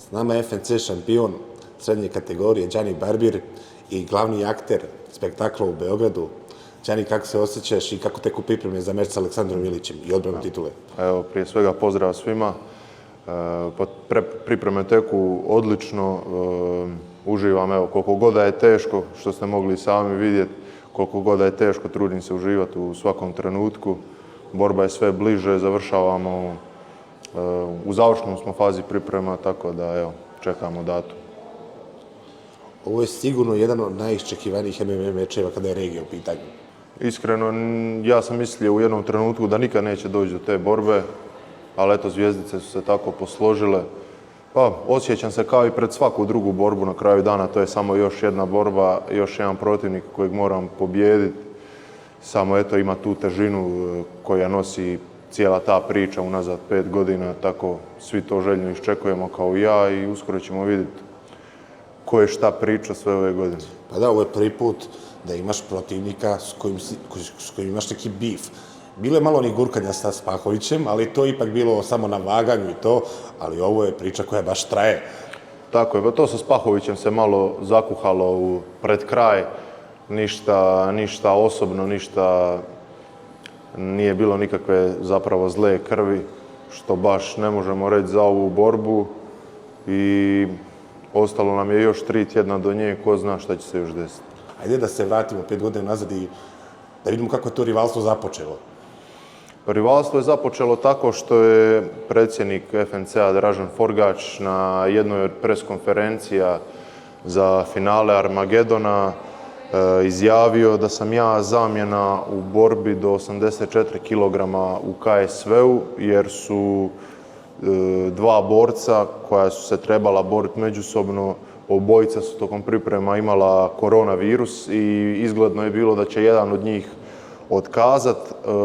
S nama je FNC šampion srednje kategorije Gianni Barbir i glavni akter spektakla u Beogradu. Gianni, kako se osjećaš i kako teku pripreme za meč s Aleksandrom Ilićem i odbranu titule? Evo, prije svega pozdrav svima. Pripreme teku odlično. Uživam, evo, koliko god da je teško, što ste mogli sami vidjeti, koliko god da je teško, trudim se uživati u svakom trenutku. Borba je sve bliže, završavamo, u završnom smo fazi priprema, tako da, evo, čekamo datum. Ovo je sigurno jedan od najiščekivanijih MMA mečeva kada je regija u pitanju. Iskreno, ja sam mislio u jednom trenutku da nikad neće doći do te borbe, ali eto, zvijezdice su se tako posložile. Pa, osjećam se kao i pred svaku drugu borbu na kraju dana, to je samo još jedna borba, još jedan protivnik kojeg moram pobijediti. Samo eto, ima tu težinu koja nosi cijela ta priča unazad 5 godina, tako svi to željno iščekujemo kao i ja i uskoro ćemo vidjeti ko je šta priča sve ove godine. Pa da, ovo je prvi put da imaš protivnika s kojim imaš neki bif. Bilo je malo onih gurkanja sa Spahovićem, ali to je ipak bilo samo na vaganju i to, ali ovo je priča koja baš traje. Tako je, to sa Spahovićem se malo zakuhalo pred kraj, ništa osobno, ništa, nije bilo nikakve zapravo zle krvi, što baš ne možemo reći za ovu borbu i ostalo nam je još 3 tjedna do nje, ko zna šta će se još desiti. Ajde da se vratimo 5 godina nazad i da vidimo kako je to rivalstvo započelo. Rivalstvo je započelo tako što je predsjednik FNC-a Dražen Forgač na jednoj od preskonferencija za finale Armagedona izjavio da sam ja zamjena u borbi do 84 kg u KSV-u jer su dva borca koja su se trebala boriti međusobno, obojica su tokom priprema imala koronavirus i izgledno je bilo da će jedan od njih otkazat.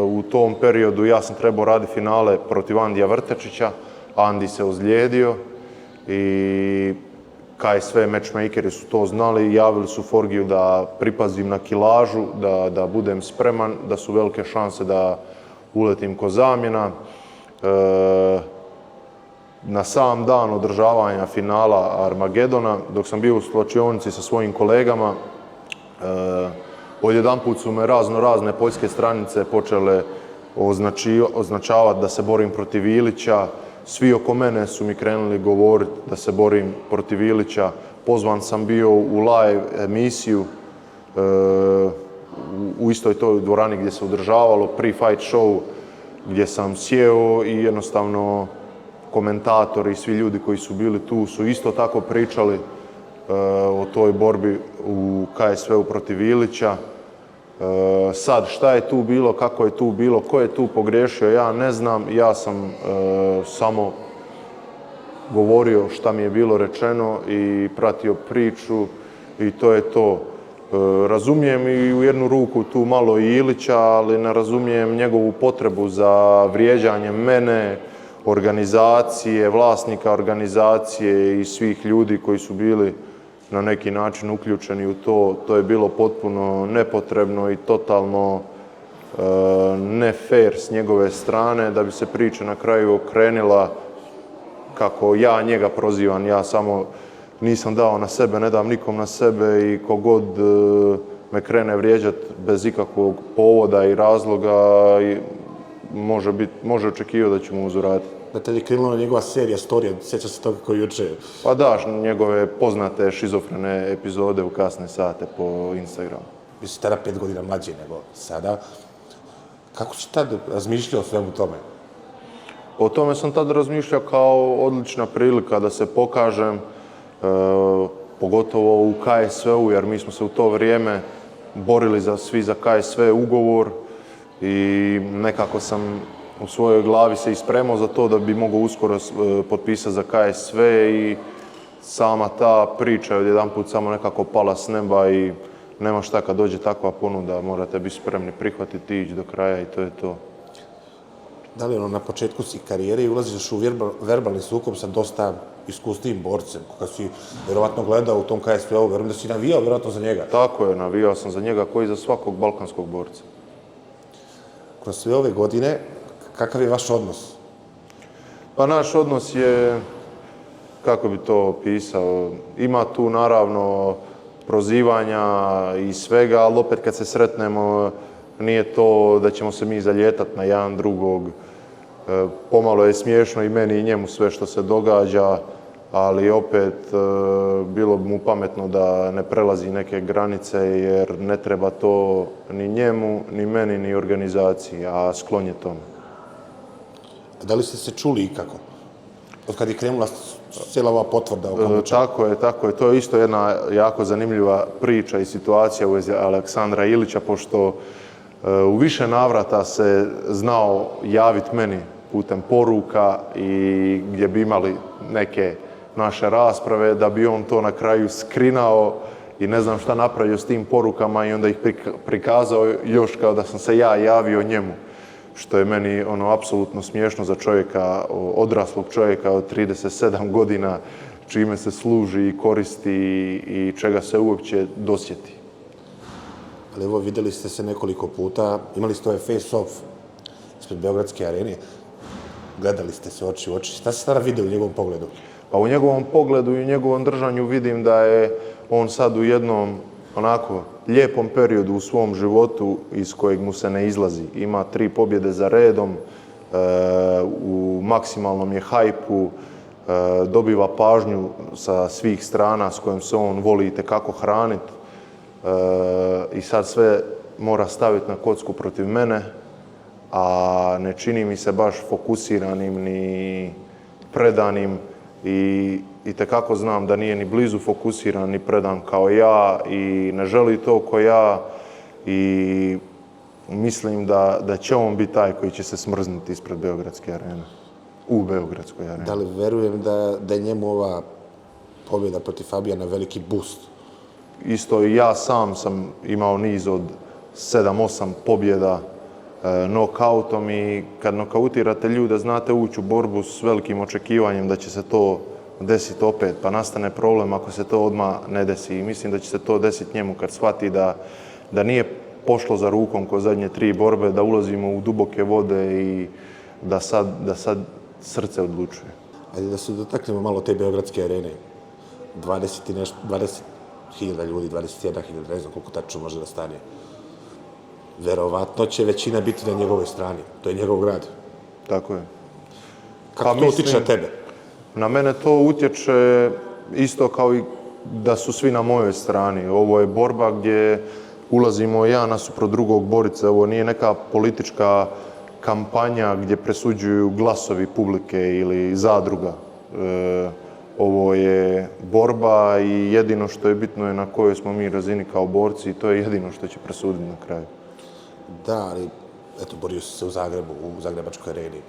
U tom periodu ja sam trebao raditi finale protiv Andija Vrtečića, Andi se ozlijedio i KSV matchmakeri su to znali i javili su Forgiju da pripazim na kilažu, da budem spreman, da su velike šanse da uletim ko zamjena. Na sam dan održavanja finala Armagedona, dok sam bio u slačionici sa svojim kolegama, odjedanput su me razne poljske stranice počele označavati da se borim protiv Ilića. Svi oko mene su mi krenuli govoriti da se borim protiv Ilića. Pozvan sam bio u live emisiju u istoj toj dvorani gdje se održavalo pre-fight show, gdje sam sjeo i jednostavno komentatori i svi ljudi koji su bili tu su isto tako pričali o toj borbi u KSV-u protiv Ilića. Sad, šta je tu bilo, kako je tu bilo, ko je tu pogriješio, ja ne znam. Ja sam samo govorio šta mi je bilo rečeno i pratio priču i to je to. Razumijem i u jednu ruku tu malo i Ilića, ali ne razumijem njegovu potrebu za vrijeđanje mene, organizacije, vlasnika organizacije i svih ljudi koji su bili na neki način uključeni u to. To je bilo potpuno nepotrebno i totalno ne fair s njegove strane, da bi se priča na kraju okrenila kako ja njega prozivam. Ja samo nisam dao na sebe, ne dam nikom na sebe i kogod me krene vrijeđati bez ikakvog povoda i razloga može očekivati da ću mu uzvratiti. Da te je krenula njegova serija, storija, sjeća se toga koji juče. Pa da, njegove poznate šizofrene epizode u kasne sate po Instagramu. Vi si tada 5 godina mlađi nego sada. Kako si tad razmišljao o svemu tome? O tome sam tad razmišljao kao odlična prilika da se pokažem, pogotovo u KSV-u, jer mi smo se u to vrijeme borili svi za KSV ugovor i nekako sam u svojoj glavi se ispremao za to da bi mogao uskoro potpisati za KSV i sama ta priča je odjedanput samo nekako pala s neba i nema šta kad dođe takva ponuda, morate biti spremni prihvatiti i ići do kraja i to je to. Da li na početku si karijere i ulaziš u verbalni sukob sa dosta iskusnijim borcem, koga si vjerovatno gledao u tom KSV-u, vjerujem da si navijao vjerojatno za njega. Tako je, navijao sam za njega koji za svakog balkanskog borca. Kroz sve ove godine, kakav je vaš odnos? Pa naš odnos je kako bi to opisao, ima tu naravno prozivanja i svega, ali opet kad se sretnemo nije to da ćemo se mi zaljetati na jedan drugog. Pomalo je smiješno i meni i njemu sve što se događa, ali opet bilo bi mu pametno da ne prelazi neke granice jer ne treba to ni njemu, ni meni, ni organizaciji, a sklon je tome. Da li ste se čuli ikako? Od kad je krenula cijela ova potvrda o Kambođi? Tako je. To je isto jedna jako zanimljiva priča i situacija u vezi Aleksandra Ilića, pošto u više navrata se znao javiti meni putem poruka i gdje bi imali neke naše rasprave, da bi on to na kraju skrinao i ne znam šta napravio s tim porukama i onda ih prikazao još kao da sam se ja javio njemu. Što je meni apsolutno smiješno za čovjeka, odraslog čovjeka od 37 godina, čime se služi i koristi i čega se uopće dosjeti. Ali evo, vidjeli ste se nekoliko puta, imali ste ovaj face-off ispred Beogradske arene, gledali ste se oči u oči. Šta se tada vide u njegovom pogledu? Pa u njegovom pogledu i u njegovom držanju vidim da je on sad u jednom onako lijepom periodu u svom životu iz kojeg mu se ne izlazi. Ima 3 pobjede za redom, u maksimalnom je hajpu, dobiva pažnju sa svih strana s kojom se on voli itekako hraniti i sad sve mora staviti na kocku protiv mene, a ne čini mi se baš fokusiranim ni predanim i itekako znam da nije ni blizu fokusiran ni predan kao ja i ne želi to kao ja i mislim da će on biti taj koji će se smrznuti ispred Beogradske arene, u Beogradskoj areni. Da li verujem da je njemu ova pobjeda protiv Fabijana veliki boost? Isto i ja sam imao niz od 7-8 pobjeda nokautom i kad nokautirate ljude znate ući u borbu s velikim očekivanjem da će se to desiti opet, pa nastane problem ako se to odmah ne desi. I mislim da će se to desiti njemu kad shvati da nije pošlo za rukom ko zadnje 3 borbe, da ulazimo u duboke vode i da sad srce odlučuje. Ajde da se dotaknemo malo te Beogradske arene. 20.000 ljudi, 21.000, ne znam koliko tačno može da stane. Verovatno će većina biti na njegovoj strani. To je njegov grad. Tako je. Kako to utiče na tebe? Na mene to utječe isto kao i da su svi na mojoj strani. Ovo je borba gdje ulazimo ja nasuprot drugog borice. Ovo nije neka politička kampanja gdje presuđuju glasovi publike ili zadruga. Ovo je borba i jedino što je bitno je na kojoj smo mi razini kao borci i to je jedino što će presuditi na kraju. Da, ali eto, borio si se u Zagrebu, u Zagrebačkoj areni.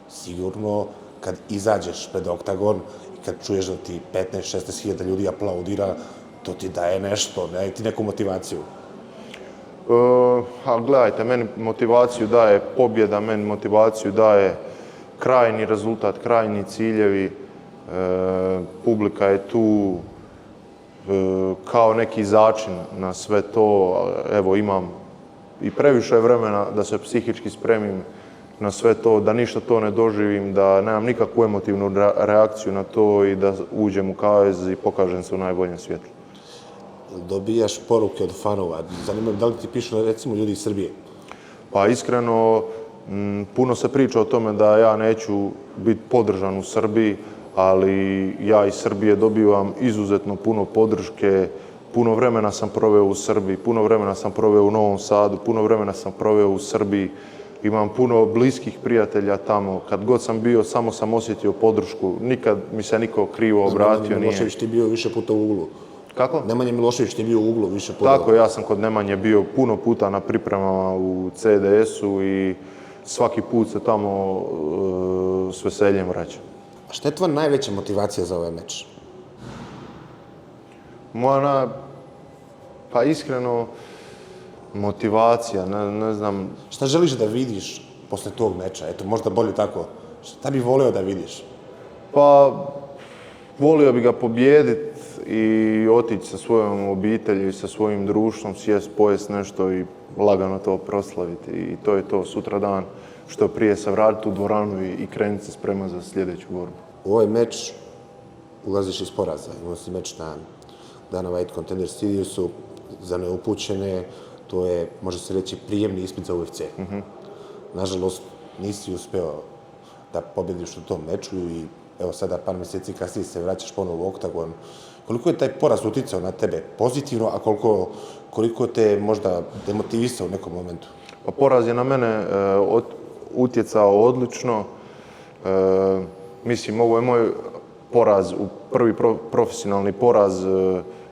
Sigurno, kad izađeš pred oktagon i kad čuješ da ti 15-16 hiljada ljudi aplaudira, to ti daje nešto, daje ti neku motivaciju. A gledajte, meni motivaciju daje pobjeda, meni motivaciju daje krajnji rezultat, krajnji ciljevi. Publika je tu kao neki začin na sve to. Evo, imam i previše vremena da se psihički spremim na sve to, da ništa to ne doživim, da nemam nikakvu emotivnu reakciju na to i da uđem u kavez i pokažem se u najboljem svjetlu. Dobijaš poruke od fanova. Zanima me da li ti pišu recimo ljudi iz Srbije? Pa iskreno, puno se priča o tome da ja neću biti podržan u Srbiji, ali ja iz Srbije dobivam izuzetno puno podrške. Puno vremena sam proveo u Srbiji, puno vremena sam proveo u Novom Sadu, puno vremena sam proveo u Srbiji. Imam puno bliskih prijatelja tamo. Kad god sam bio, samo sam osjetio podršku. Nikad mi se niko krivo obratio nije. Nemanja Milošević ti bio više puta u uglu. Kako? Nemanja Milošević ti bio u uglu više puta. Tako, ja sam kod Nemanje bio puno puta na pripremama u CDS-u i svaki put se tamo s veseljem vraćam. A šta je tvoja najveća motivacija za ovaj meč? Pa iskreno, motivacija, ne znam. Šta želiš da vidiš posle tog meča? Eto, možda bolje tako. Šta bi voleo da vidiš? Pa, volio bi ga pobijediti i otići sa svojom obitelji, sa svojim društvom, sjest, pojest nešto i lagano to proslaviti. I to je to, sutra dan što prije se vratiti u dvoranu i krenuti se spremati za sljedeću borbu. Ovaj meč ulaziš iz poraza. Imao si meč na Dana White Contender Seriesu, za neupućene, to je, može se reći, prijemni ispit za UFC. Nažalost, nisi uspeo da pobjediš u tom meču i evo sada par mjeseci kasnije se vraćaš ponovo u oktagon. Koliko je taj poraz uticao na tebe pozitivno, a koliko te je možda demotivisao u nekom momentu? Pa poraz je na mene utjecao odlično. Mislim, ovo je moj poraz, prvi profesionalni poraz.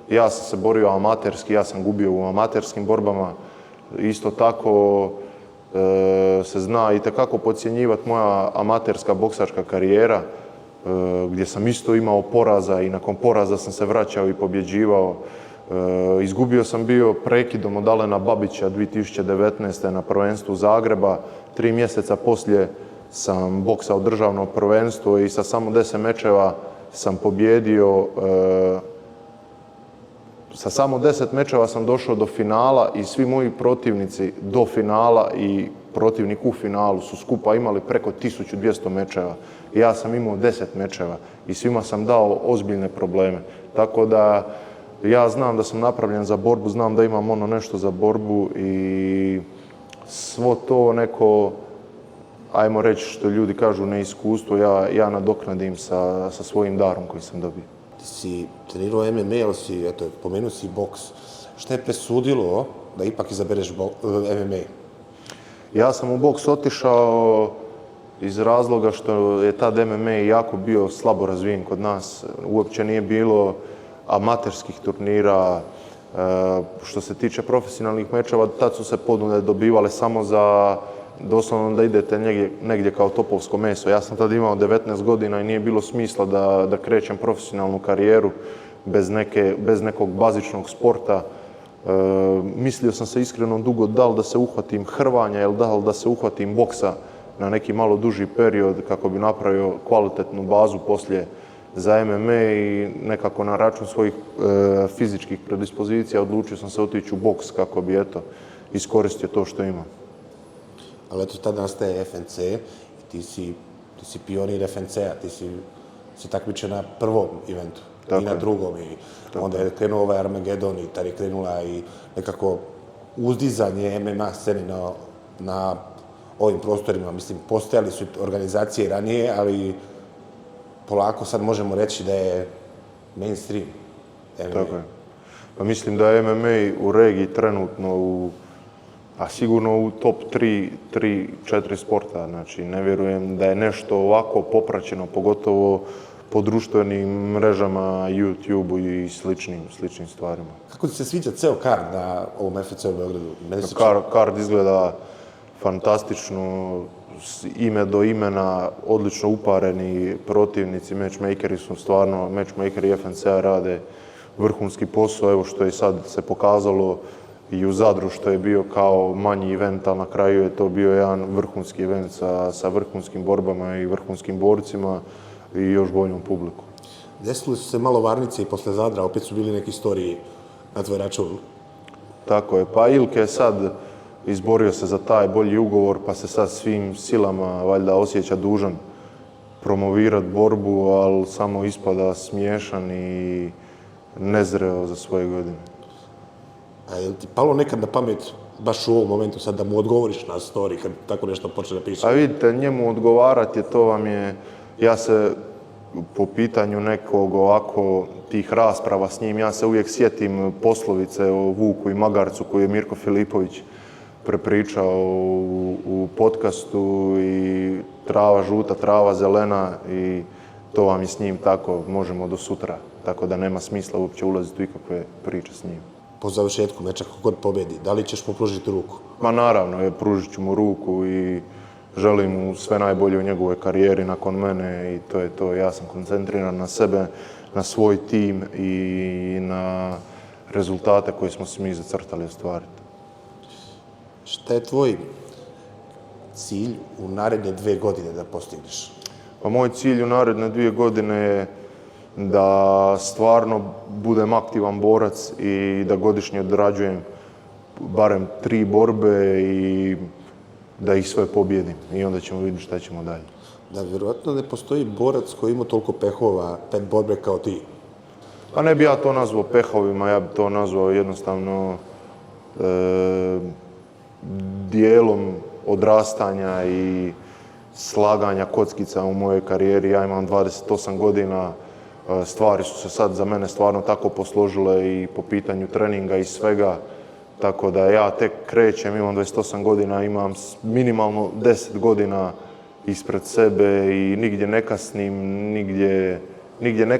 Ja sam se borio amaterski, ja sam gubio u amaterskim borbama. Isto tako se zna itekako podcjenjivati moja amaterska boksačka karijera, gdje sam isto imao poraza i nakon poraza sam se vraćao i pobjeđivao. Izgubio sam bio prekidom od Alena Babića 2019. na prvenstvu Zagreba. 3 mjeseca poslije sam boksao državno prvenstvo i sa samo 10 mečeva sam pobjedio. Sa samo 10 mečeva sam došao do finala i svi moji protivnici do finala i protivnik u finalu su skupa imali preko 1200 mečeva. Ja sam imao 10 mečeva i svima sam dao ozbiljne probleme. Tako da ja znam da sam napravljen za borbu, znam da imam ono nešto za borbu i svo to neko, ajmo reći što ljudi kažu, neiskustvo, ja nadoknadim sa svojim darom koji sam dobio. Ti si trenirao MMA, ali pomenuo si boks. Šta je presudilo da ipak izabereš MMA? Ja sam u boks otišao iz razloga što je tad MMA jako bio slabo razvijen kod nas. Uopće nije bilo amaterskih turnira. Što se tiče profesionalnih mečeva, tad su se ponude dobivale samo za doslovno da idete negdje kao topovsko meso. Ja sam tad imao 19 godina i nije bilo smisla da krećem profesionalnu karijeru bez nekog bazičnog sporta. Mislio sam se iskreno dugo da li da se uhvatim hrvanja ili da li da se uhvatim boksa na neki malo duži period kako bi napravio kvalitetnu bazu poslije za MMA i nekako na račun svojih fizičkih predispozicija odlučio sam se otići u boks kako bi iskoristio to što imam. Ali tada nastaje FNC i ti si pionir FNC-a, ti si takmičio na prvom eventu i na drugom i onda je krenuo ovaj Armagedon i tada je krenula i nekako uzdizanje MMA scene na ovim prostorima. Mislim, postojali su organizacije ranije, ali polako sad možemo reći da je mainstream MMA. Tako je. Pa mislim da je MMA u regiji trenutno a sigurno u top 3-4 sporta. Znači, ne vjerujem da je nešto ovako popraćeno, pogotovo po društvenim mrežama, YouTube-u i sličnim stvarima. Kako ti se sviđa ceo card na ovom FNC-u u Beogradu? Card izgleda fantastično, ime do imena, odlično upareni protivnici, matchmakeri su stvarno, matchmakeri FNC-a rade vrhunski posao, evo što je sad se pokazalo i u Zadru što je bio kao manji event, ali na kraju je to bio jedan vrhunski event sa vrhunskim borbama i vrhunskim borcima i još boljom publiku. Desili su se malo varnice i posle Zadra, opet su bili neki storiji na tvoj račun. Tako je, pa Ilke je sad izborio se za taj bolji ugovor, pa se sad svim silama valjda osjeća dužan promovirati borbu, ali samo ispada smiješan i nezreo za svoje godine. A je li ti palo nekad na pamet, baš u ovom momentu sad, da mu odgovoriš na story kad tako nešto počne da piše? A vidite, njemu odgovarati, to vam je, ja se po pitanju nekog ovako tih rasprava s njim, ja se uvijek sjetim poslovice o Vuku i Magarcu koju je Mirko Filipović prepričao u podcastu i trava žuta, trava zelena i to vam je s njim tako, možemo do sutra, tako da nema smisla uopće ulaziti u ikakve priče s njim. Po završetku meča, kako god pobjedi, da li ćeš mu pružiti ruku? Ma naravno, pružit ću mu ruku i želim mu sve najbolje u njegovoj karijeri nakon mene i to je to. Ja sam koncentriran na sebe, na svoj tim i na rezultate koje smo si mi zacrtali ostvariti. Šta je tvoj cilj u naredne 2 godine da postigneš? Pa moj cilj u naredne 2 godine je da stvarno budem aktivan borac i da godišnje odrađujem barem 3 borbe i da ih sve pobjedim. I onda ćemo vidjeti šta ćemo dalje. Da, vjerojatno ne postoji borac koji ima toliko pehova, pet borbe kao ti. Pa ne bi ja to nazvao pehovima, ja bi to nazvao jednostavno dijelom odrastanja i slaganja kockica u mojoj karijeri. Ja imam 28 godina, stvari su se sad za mene stvarno tako posložile i po pitanju treninga i svega. Tako da ja tek krećem, imam 28 godina, imam minimalno 10 godina ispred sebe i nigdje ne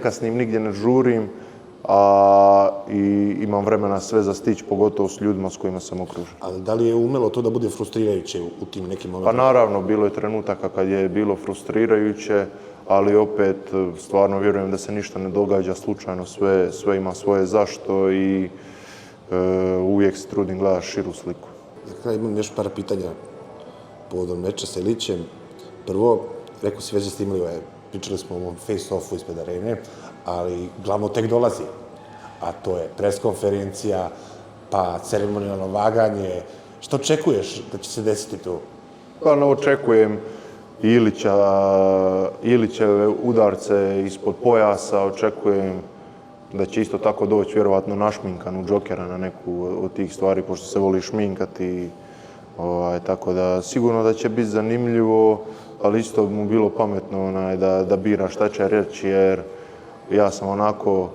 kasnim, nigdje ne žurim, i imam vremena sve za stići, pogotovo s ljudima s kojima sam okružen. Ali da li je umelo to da bude frustrirajuće u tim nekim Pa momentima? naravno, bilo je trenutaka kad je bilo frustrirajuće, ali opet stvarno vjerujem da se ništa ne događa slučajno, sve ima svoje zašto i uvijek se trudim gledati širu sliku. Za kraj imam još par pitanja povodom meča sa Ilićem. Prvo, rekao si već da ste imali, pričali smo o ovom face-offu ispred arene, ali glavno tek dolazi, a to je preskonferencija, pa ceremonijalno vaganje. Što očekuješ da će se desiti tu? Pa očekujem Ilićeve udarce ispod pojasa, očekujem da će isto tako doći vjerovatno našminkan u Džokera na neku od tih stvari, pošto se voli šminkati. Tako da sigurno da će biti zanimljivo, ali isto mu bilo pametno da bira šta će reći, jer ja sam onako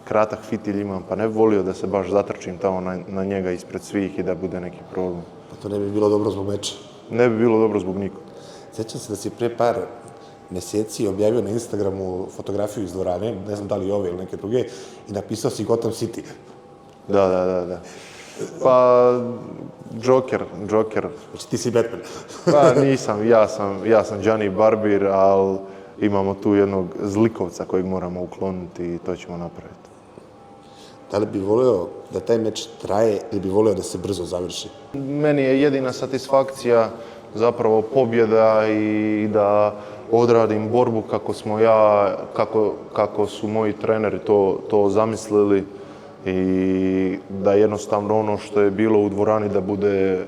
kratak fitilj imam, pa ne bi volio da se baš zatrčim tamo na njega ispred svih i da bude neki problem. Pa to ne bi bilo dobro zbog meča. Ne bi bilo dobro zbog nikog. Sjećam se da si pre par mjeseci objavio na Instagramu fotografiju iz dvorane, ne znam da li ove ili neke druge, i napisao si Gotham City. Da. Pa, Joker. Znači ti si Batman. Pa nisam, ja sam Gianni Barbir, ali imamo tu jednog zlikovca kojeg moramo ukloniti i to ćemo napraviti. Da li bi volio da taj meč traje ili bi volio da se brzo završi? Meni je jedina satisfakcija zapravo pobjeda i da odradim borbu kako su moji treneri to zamislili i da jednostavno ono što je bilo u dvorani da bude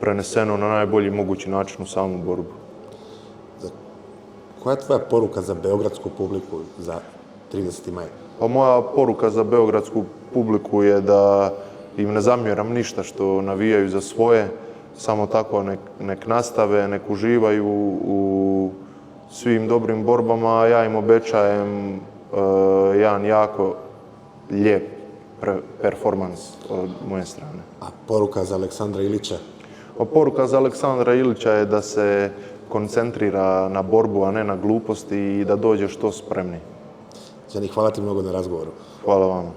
preneseno na najbolji mogući način u samu borbu. Koja je tvoja poruka za beogradsku publiku za 30. maj? Pa moja poruka za beogradsku publiku je da im ne zamjeram ništa što navijaju za svoje, samo tako nek nastave, nek uživaju u svim dobrim borbama. Ja im obećajem jedan jako lijep performans od moje strane. A poruka za Aleksandra Ilića? Poruka za Aleksandra Ilića je da se koncentrira na borbu, a ne na gluposti i da dođe što spremni. Gianni, hvala ti mnogo na razgovoru. Hvala vam.